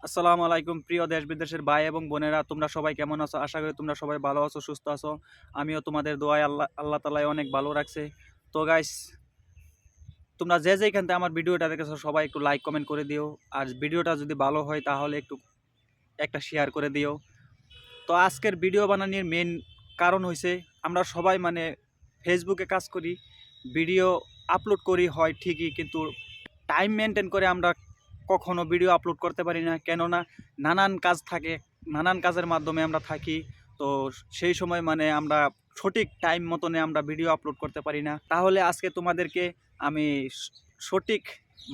আসসালামু আলাইকুম প্রিয় দেশ বিদেশের ভাই এবং বোনেরা, তোমরা সবাই কেমন আছো? আশা করি তোমরা সবাই ভালো আছো, সুস্থ আছো। আমিও তোমাদের দোয়ায় আল্লাহ তাআলা অনেক ভালো রাখছে। তো গাইস, তোমরা যে যেখান থেকে আমার ভিডিওটা দেখেছো সবাই একটু লাইক কমেন্ট করে দিও। আর ভিডিওটা যদি ভালো হয় তাহলে একটু একটা শেয়ার করে দিও। তো আজকের ভিডিও বানানোর মেন কারণ হয়েছে, আমরা সবাই মানে ফেসবুকে কাজ করি, ভিডিও আপলোড করি হয় ঠিকই, কিন্তু টাইম মেনটেন করে আমরা কখনো ভিডিও আপলোড করতে পারি না। কেননা নানান কাজ থাকে, নানান কাজের মাধ্যমে আমরা থাকি। তো সেই সময় মানে আমরা সঠিক টাইম মতনে আমরা ভিডিও আপলোড করতে পারি না। তাহলে আজকে তোমাদেরকে আমি সঠিক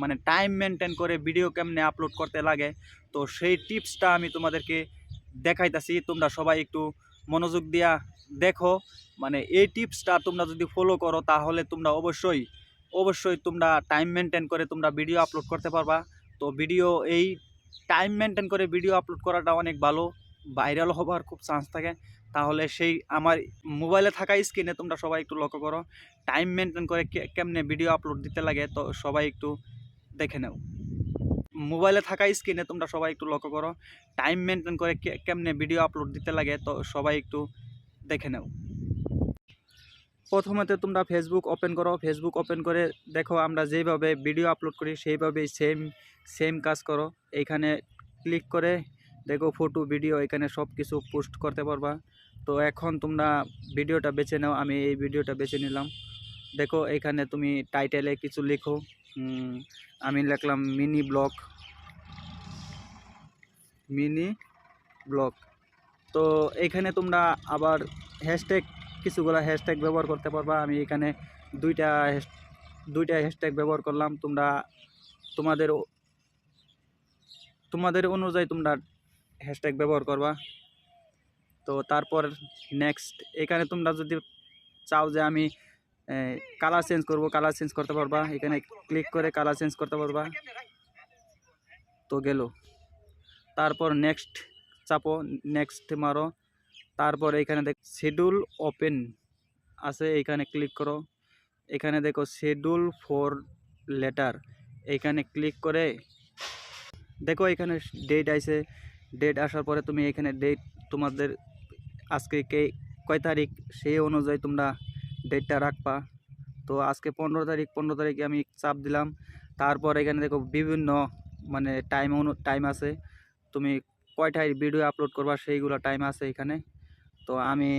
মানে টাইম মেনটেন করে ভিডিও কেমনে আপলোড করতে লাগে, তো সেই টিপসটা আমি তোমাদেরকে দেখাইতাছি। তোমরা সবাই একটু মনোযোগ দিয়া দেখো। মানে এই টিপসটা তোমরা যদি ফলো করো তাহলে তোমরা অবশ্যই তোমরা টাইম মেনটেন করে তোমরা ভিডিও আপলোড করতে পারবা। তো ভিডিও এই টাইম মেনটেন করে ভিডিও আপলোড করাটা অনেক ভালো, ভাইরাল হবার খুব চান্স থাকে। তাহলে সেই আমার মোবাইলে থাকা স্ক্রিনে তোমরা সবাই একটু লক্ষ্য করো, টাইম মেনটেন করে কেমনে ভিডিও আপলোড দিতে লাগে। তো সবাই একটু দেখে নাও। মোবাইলে থাকা স্ক্রিনে তোমরা সবাই একটু লক্ষ্য করো, টাইম মেনটেন করে কেমনে ভিডিও আপলোড দিতে লাগে। তো সবাই একটু দেখে নাও। প্রথমে তোমরা ফেসবুক ওপেন করো, ফেসবুক ওপেন করে দেখো আমরা যেভাবে ভিডিও আপলোড করি সেইভাবেই সেম সেম কাজ করো। এইখানে ক্লিক করে দেখো ফটো ভিডিও, এখানে সব কিছু পোস্ট করতে পারবা। তো এখন তোমরা ভিডিওটা বেছে নাও, আমি এই ভিডিওটা বেছে নিলাম। দেখো এখানে তুমি টাইটেলে কিছু লিখো। আমি লিখলাম মিনি ব্লগ। তো এখানে তোমরা আবার হ্যাশট্যাগ, কিছুগুলো হ্যাশট্যাগ ব্যবহার করতে পারবা। আমি এখানে দুইটা দুইটা হ্যাশট্যাগ ব্যবহার করলাম। তোমরা তোমাদের তোমাদের অনুযায়ী তোমরা হ্যাশট্যাগ ব্যবহার করবা। তো তারপর নেক্সট, এখানে তোমরা যদি চাও যে আমি কালার চেঞ্জ করব, কালার চেঞ্জ করতে পারবা। এখানে ক্লিক করে কালার চেঞ্জ করতে পারবা। তো গেল। তারপর নেক্সট চাপো, নেক্সট মারো। তারপর এখানে দেখ শিডিউল ওপেন আছে, এখানে ক্লিক করো। এখানে দেখো শিডিউল ফর লেটার, এখানে ক্লিক করে দেখো এখানে ডেট আইছে। ডেট আসার পরে তুমি এখানে ডেট তোমাদের আজকে কয় তারিখ সেই অনুযায়ী তোমরা ডেটটা রাখবা। তো আজকে 15 তারিখ, 15 তারিখে আমি চাপ দিলাম। তারপর এখানে দেখো বিভিন্ন মানে টাইম আছে, তুমি কয়টায় ভিডিও আপলোড করবা সেইগুলো টাইম আছে এখানে। তো আমি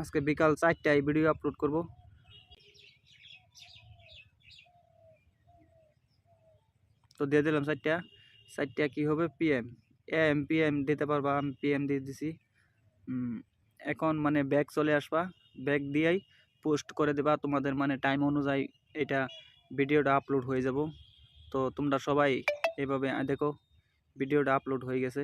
আজকে বিকাল 4টায় ভিডিও আপলোড করব। তো দিয়ে দিলাম 4টা। 4টা কী হবে পিএম, পিএম দিতে পারবা, আমি পিএম দিয়ে দিছি। এখন মানে ব্যাক চলে আসবা, ব্যাক দিয়েই পোস্ট করে দেবা তোমাদের মানে টাইম অনুযায়ী এটা ভিডিওটা আপলোড হয়ে যাব। তো তোমরা সবাই এভাবে দেখো ভিডিওটা আপলোড হয়ে গেছে।